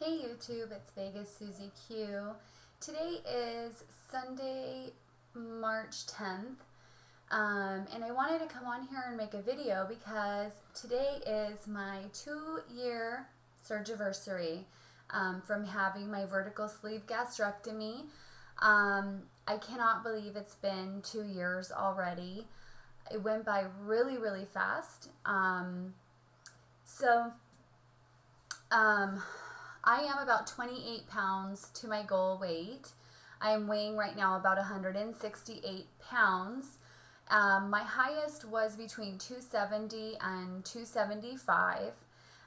Hey YouTube, it's Vegas Susie Q. Today is Sunday, March 10th, and I wanted to come on here and make a video because today is my 2-year Surgiversary from having my vertical sleeve gastrectomy. I cannot believe it's been 2 years already. It went by really, really fast. I am about 28 pounds to my goal weight. I am weighing right now about 168 pounds. My highest was between 270 and 275,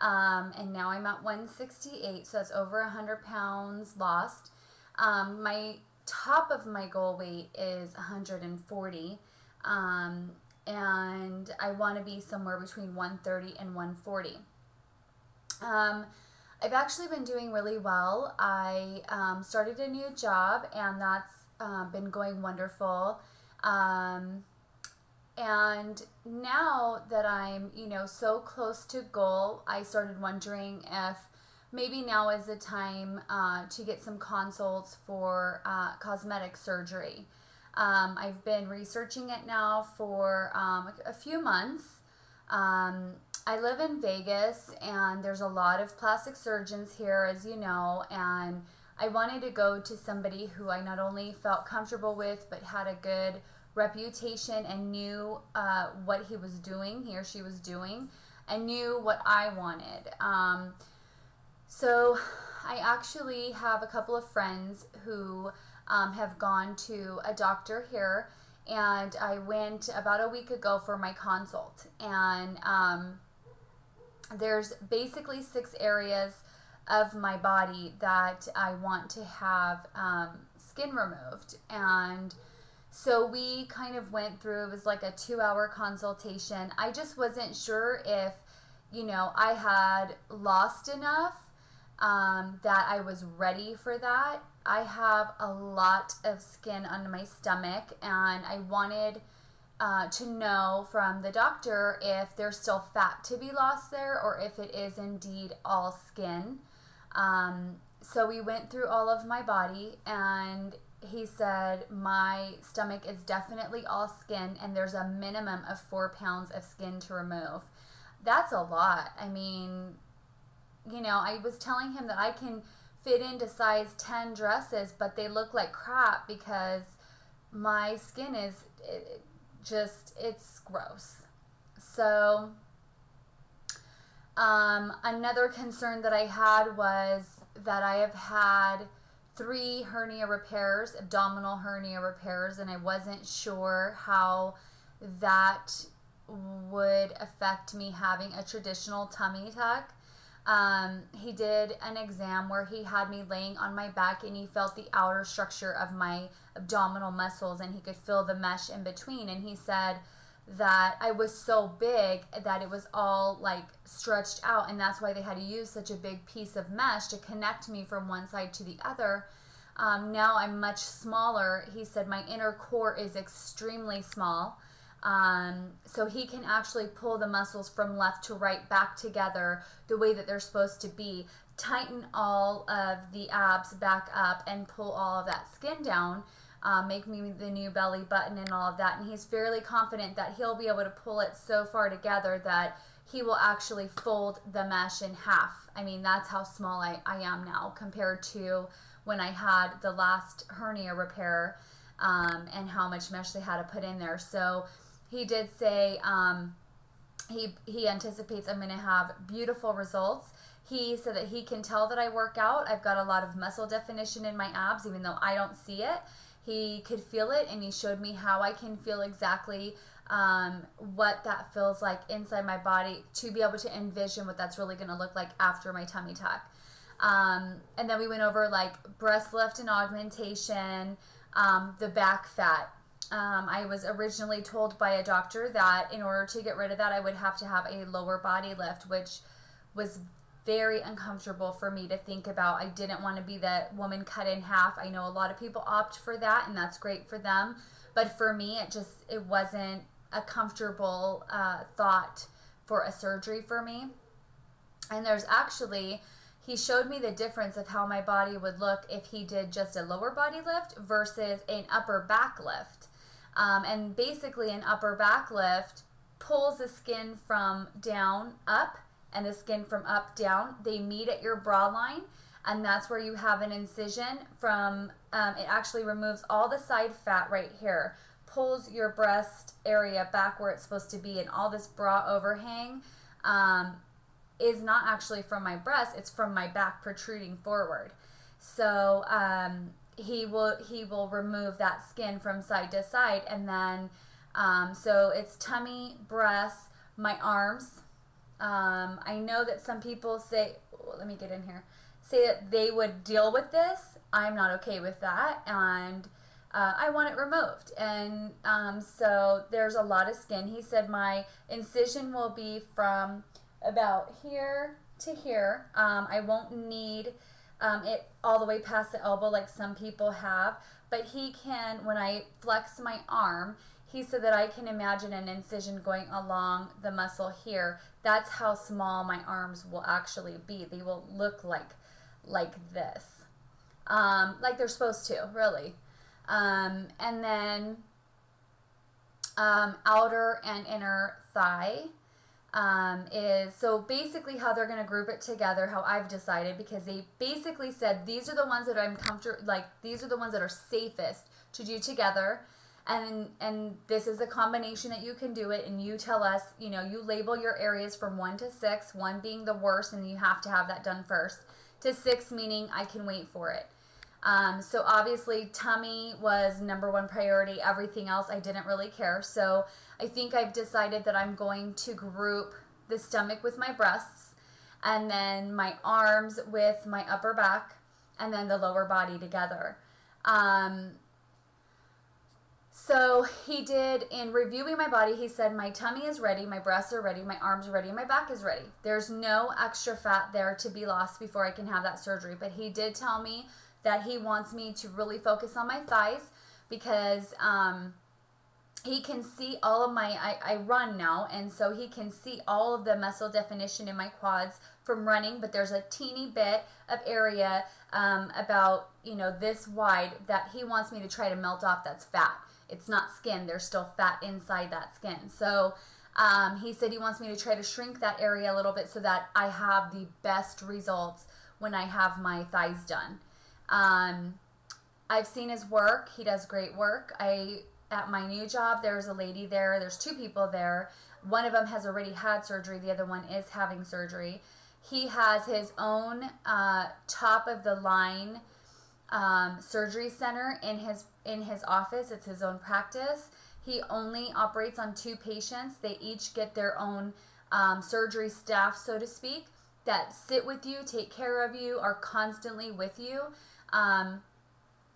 and now I'm at 168, so that's over 100 pounds lost. My top of my goal weight is 140, and I want to be somewhere between 130 and 140. I've actually been doing really well. I started a new job, and that's been going wonderful. And now that I'm, so close to goal, I started wondering if maybe now is the time to get some consults for cosmetic surgery. I've been researching it now for a few months. I live in Vegas, and there's a lot of plastic surgeons here, as you know, and I wanted to go to somebody who I not only felt comfortable with, but had a good reputation and knew what he or she was doing, and knew what I wanted. So I actually have a couple of friends who have gone to a doctor here, and I went about a week ago for my consult, and there's basically 6 areas of my body that I want to have skin removed. And so we kind of went through, it was like a 2-hour consultation. I just wasn't sure if, I had lost enough that I was ready for that. I have a lot of skin on my stomach, and I wanted to know from the doctor if there's still fat to be lost there or if it is indeed all skin. So we went through all of my body, and he said my stomach is definitely all skin, and there's a minimum of 4 pounds of skin to remove. That's a lot. I mean, I was telling him that I can fit into size 10 dresses, but they look like crap because my skin is it's gross. So another concern that I had was that I have had 3 hernia repairs, abdominal hernia repairs, and I wasn't sure how that would affect me having a traditional tummy tuck. He did an exam where he had me laying on my back, and he felt the outer structure of my abdominal muscles, and he could feel the mesh in between, and he said that I was so big that it was all like stretched out, and that's why they had to use such a big piece of mesh to connect me from one side to the other. Now I'm much smaller. He said my inner core is extremely small. So he can actually pull the muscles from left to right back together the way that they're supposed to be, tighten all of the abs back up, and pull all of that skin down, make me the new belly button and all of that. And he's fairly confident that he'll be able to pull it so far together that he will actually fold the mesh in half. I mean, that's how small I am now compared to when I had the last hernia repair, and how much mesh they had to put in there. So he did say he anticipates I'm going to have beautiful results. He said that he can tell that I work out. I've got a lot of muscle definition in my abs, even though I don't see it. He could feel it, and he showed me how I can feel exactly what that feels like inside my body to be able to envision what that's really going to look like after my tummy tuck. And then we went over like breast lift and augmentation, the back fat. I was originally told by a doctor that in order to get rid of that, I would have to have a lower body lift, which was very uncomfortable for me to think about. I didn't want to be that woman cut in half. I know a lot of people opt for that, and that's great for them. But for me, it wasn't a comfortable thought for a surgery for me. And there's actually he showed me the difference of how my body would look if he did just a lower body lift versus an upper back lift. And basically an upper back lift pulls the skin from down up and the skin from up down. They meet at your bra line, and that's where you have an incision from, it actually removes all the side fat right here, pulls your breast area back where it's supposed to be, and all this bra overhang is not actually from my breast, it's from my back protruding forward. So he will remove that skin from side to side, and then so it's tummy, breasts, my arms. I know that some people say, let me get in here, say that they would deal with this. I'm not okay with that, and I want it removed. And so there's a lot of skin. He said my incision will be from about here to here. I won't need it all the way past the elbow like some people have, but he can, when I flex my arm, he said that I can imagine an incision going along the muscle here. That's how small my arms will actually be. They will look like this, like they're supposed to, really. And then outer and inner thigh is, so basically how they're going to group it together, how I've decided, because they basically said these are the ones that I'm comfortable, like these are the ones that are safest to do together. And this is a combination that you can do it, and you tell us, you know, you label your areas from 1 to 6, 1 being the worst and you have to have that done first, to 6 meaning I can wait for it. So obviously tummy was #1 priority. Everything else I didn't really care. So I think I've decided that I'm going to group the stomach with my breasts, and then my arms with my upper back, and then the lower body together. So he did, in reviewing my body, he said my tummy is ready, my breasts are ready, my arms are ready, and my back is ready. There's no extra fat there to be lost before I can have that surgery. But he did tell me that he wants me to really focus on my thighs, because he can see all of my, I run now, and so he can see all of the muscle definition in my quads from running, but there's a teeny bit of area about, you know, this wide that he wants me to try to melt off. That's fat. It's not skin. There's still fat inside that skin. So he said he wants me to try to shrink that area a little bit so that I have the best results when I have my thighs done. I've seen his work. He does great work. At my new job, there's a lady there. There's 2 people there. One of them has already had surgery. The other one is having surgery. He has his own top of the line surgery center in his office. It's his own practice. He only operates on 2 patients. They each get their own surgery staff, so to speak, that sit with you, take care of you, are constantly with you.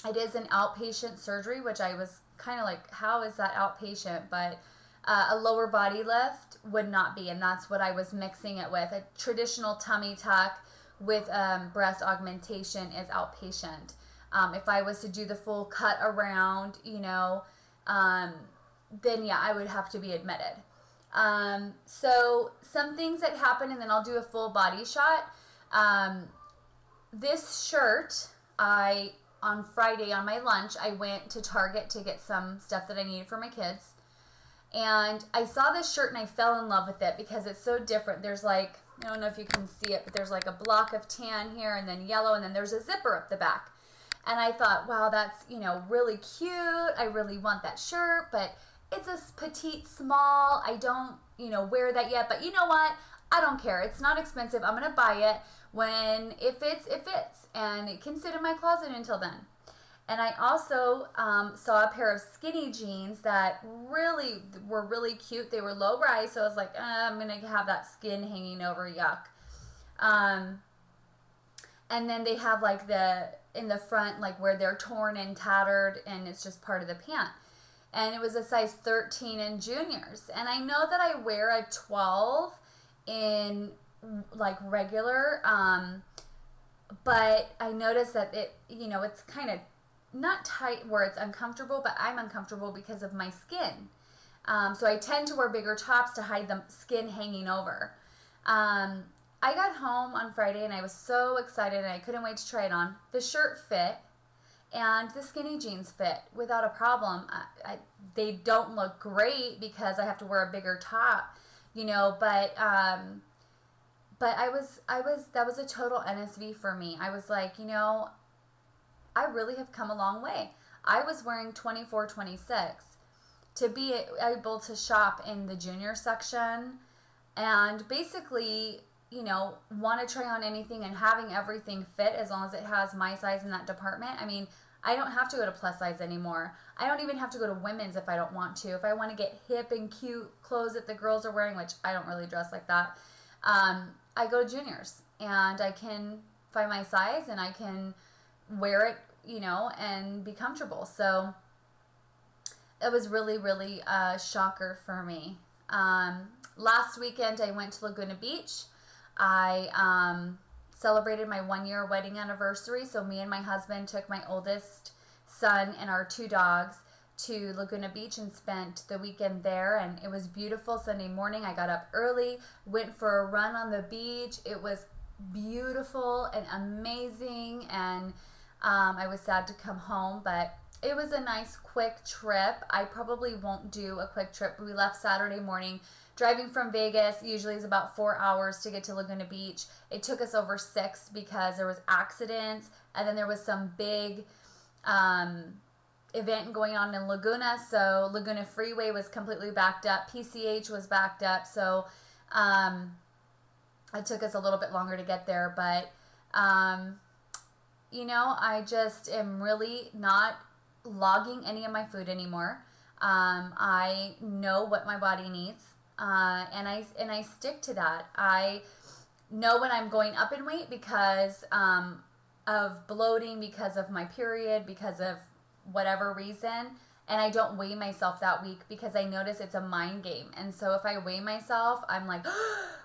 It is an outpatient surgery, which I was kind of like, how is that outpatient? But a lower body lift would not be, and that's what I was mixing it with. A traditional tummy tuck with breast augmentation is outpatient. If I was to do the full cut around, you know, then yeah, I would have to be admitted. So some things that happen, and then I'll do a full body shot. This shirt, on Friday on my lunch, I went to Target to get some stuff that I needed for my kids. And I saw this shirt and I fell in love with it because it's so different. There's like, I don't know if you can see it, but there's like a block of tan here and then yellow, and then there's a zipper up the back. And I thought, wow, that's, you know, really cute. I really want that shirt, but it's a petite small. I don't, you know, wear that yet. But you know what? I don't care. It's not expensive. I'm going to buy it. When it fits, it fits. And it can sit in my closet until then. And I also saw a pair of skinny jeans that really were really cute. They were low rise, so I was like, I'm going to have that skin hanging over, yuck. And then they have like in the front, like where they're torn and tattered, and it's just part of the pant. And it was a size 13 in juniors. And I know that I wear a 12 in like regular, but I noticed that it, you know, it's kind of not tight where it's uncomfortable, but I'm uncomfortable because of my skin. So I tend to wear bigger tops to hide the skin hanging over. I got home on Friday and I was so excited and I couldn't wait to try it on. The shirt fit and the skinny jeans fit without a problem. They don't look great because I have to wear a bigger top, you know, but that was a total NSV for me. I was like, you know, I really have come a long way. I was wearing 24, 26 to be able to shop in the junior section and basically, you know, want to try on anything and having everything fit as long as it has my size in that department. I mean, I don't have to go to plus size anymore. I don't even have to go to women's if I don't want to. If I want to get hip and cute clothes that the girls are wearing, which I don't really dress like that, I go to juniors and I can find my size and I can wear it, you know, and be comfortable. So it was really, really a shocker for me. Last weekend I went to Laguna Beach. I celebrated my 1-year wedding anniversary. So me and my husband took my oldest son and our 2 dogs to Laguna Beach and spent the weekend there, and it was beautiful. Sunday morning I got up early, went for a run on the beach. It was beautiful and amazing, and I was sad to come home, but it was a nice quick trip. I probably won't do a quick trip. We left Saturday morning. Driving from Vegas usually is about 4 hours to get to Laguna Beach. It took us over 6 because there was accidents, and then there was some big event going on in Laguna, so Laguna Freeway was completely backed up. PCH was backed up, so it took us a little bit longer to get there, but you know, I just am really not logging any of my food anymore. I know what my body needs, and I stick to that. I know when I'm going up in weight because of bloating, because of my period, because of whatever reason, and I don't weigh myself that week because I notice it's a mind game. And so if I weigh myself, I'm like,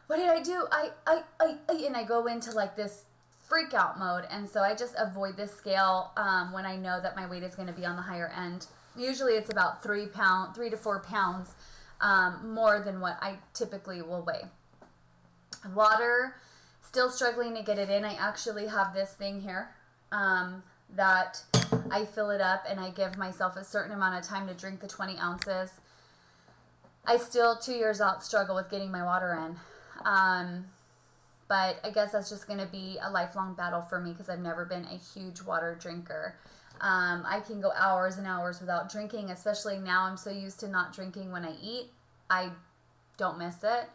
what did I do? And I go into like this freak out mode. And so I just avoid this scale when I know that my weight is going to be on the higher end. Usually it's about 3 to 4 pounds more than what I typically will weigh. Water, still struggling to get it in. I actually have this thing here that I fill it up and I give myself a certain amount of time to drink the 20 ounces. I still, 2 years out, struggle with getting my water in. But I guess that's just going to be a lifelong battle for me because I've never been a huge water drinker. I can go hours and hours without drinking, especially now I'm so used to not drinking when I eat. I don't miss it.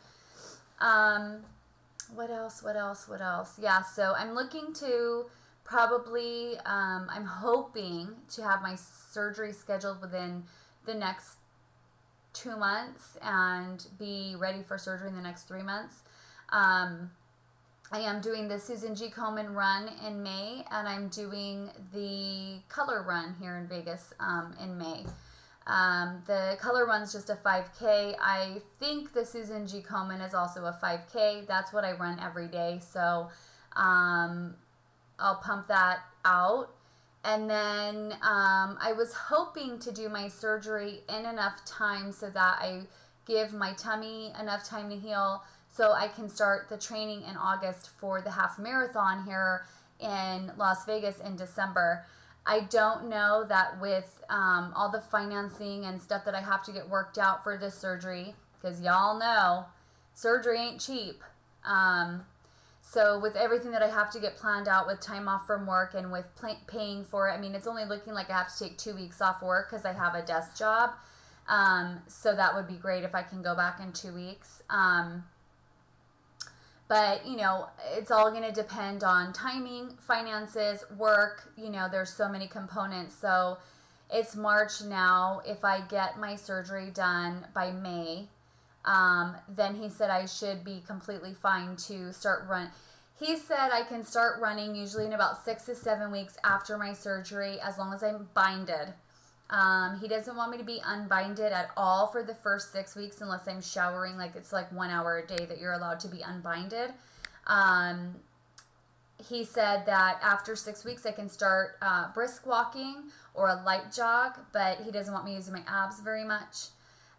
What else? Yeah, so I'm looking to probably, I'm hoping to have my surgery scheduled within the next 2 months and be ready for surgery in the next 3 months. I am doing the Susan G. Komen run in May, and I'm doing the color run here in Vegas in May. The color run's just a 5K. I think the Susan G. Komen is also a 5K. That's what I run every day, so I'll pump that out. And then I was hoping to do my surgery in enough time so that I give my tummy enough time to heal so I can start the training in August for the half marathon here in Las Vegas in December. I don't know that with all the financing and stuff that I have to get worked out for this surgery, because y'all know surgery ain't cheap. So with everything that I have to get planned out with time off from work and with paying for it, I mean, it's only looking like I have to take 2 weeks off work because I have a desk job. So that would be great if I can go back in 2 weeks. But, you know, it's all going to depend on timing, finances, work. You know, there's so many components. So it's March now. If I get my surgery done by May, then he said I should be completely fine to start run. He said I can start running usually in about 6 to 7 weeks after my surgery as long as I'm binded. He doesn't want me to be unbinded at all for the first 6 weeks unless I'm showering. Like it's like 1 hour a day that you're allowed to be unbinded. He said that after 6 weeks I can start brisk walking or a light jog, but he doesn't want me using my abs very much.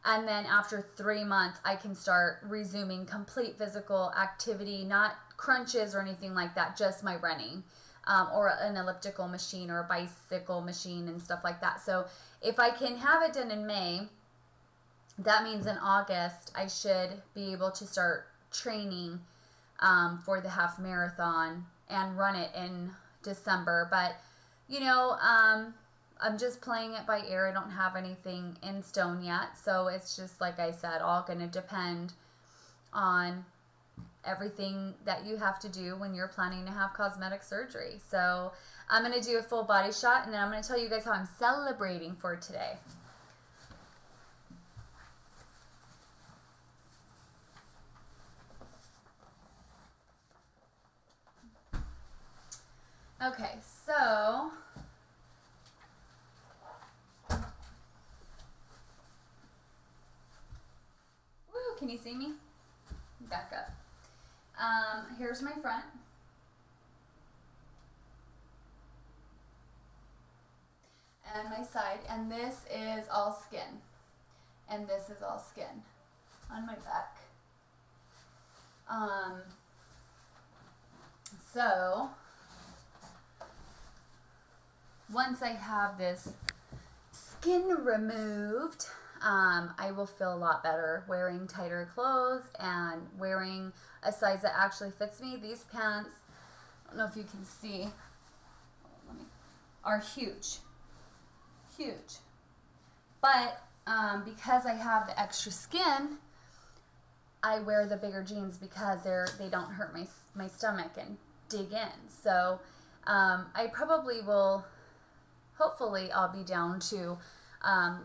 And then after 3 months, I can start resuming complete physical activity, not crunches or anything like that, just my running, or an elliptical machine or a bicycle machine and stuff like that. So if I can have it done in May, that means in August, I should be able to start training for the half marathon and run it in December. But, you know, I'm just playing it by ear. I don't have anything in stone yet. So it's just, like I said, all going to depend on everything that you have to do when you're planning to have cosmetic surgery. So I'm going to do a full body shot, and then I'm going to tell you guys how I'm celebrating for today. Okay, so woo, can you see me? Back up. Here's my front. And my side, and this is all skin. And this is all skin on my back. So once I have this skin removed, I will feel a lot better wearing tighter clothes and wearing a size that actually fits me. These pants, I don't know if you can see, are huge. Huge. But because I have the extra skin, I wear the bigger jeans because they don't hurt my stomach and dig in. So I probably will, hopefully I'll be down to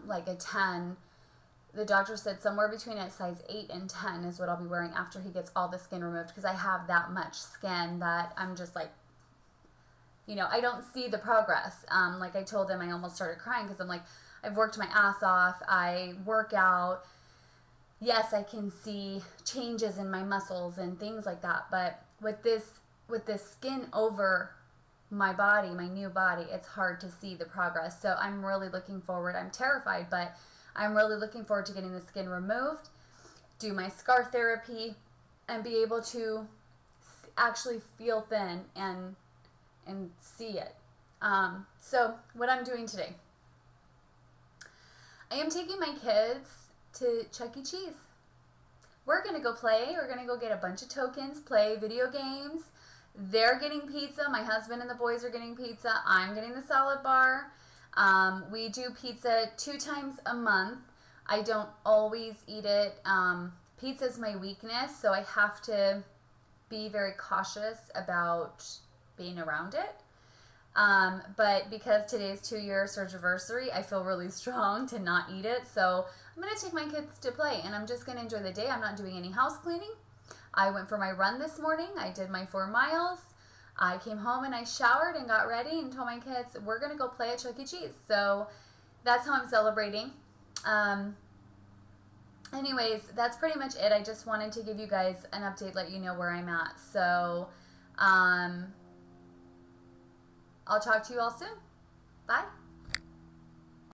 like a 10. The doctor said somewhere between a size 8 and 10 is what I'll be wearing after he gets all the skin removed, because I have that much skin that I'm just like, you know, I don't see the progress. Like I told him, I almost started crying because I'm like, I've worked my ass off. I work out. Yes, I can see changes in my muscles and things like that. But with this skin over my body, my new body, it's hard to see the progress. So I'm really looking forward. I'm terrified, but I'm really looking forward to getting the skin removed, do my scar therapy, and be able to actually feel thin and see it. So what I'm doing today, I am taking my kids to Chuck E. Cheese. We're going to go play. We're going to go get a bunch of tokens, play video games. They're getting pizza. My husband and the boys are getting pizza. I'm getting the salad bar. We do pizza 2 times a month. I don't always eat it. Pizza is my weakness, so I have to be very cautious about being around it. But because today's 2-year Surgiversary, I feel really strong to not eat it. So I'm going to take my kids to play, and I'm just going to enjoy the day. I'm not doing any house cleaning. I went for my run this morning. I did my 4 miles. I came home and I showered and got ready and told my kids, we're going to go play at Chuck E. Cheese. So that's how I'm celebrating. Anyways, that's pretty much it. I just wanted to give you guys an update, let you know where I'm at. So I'll talk to you all soon. Bye.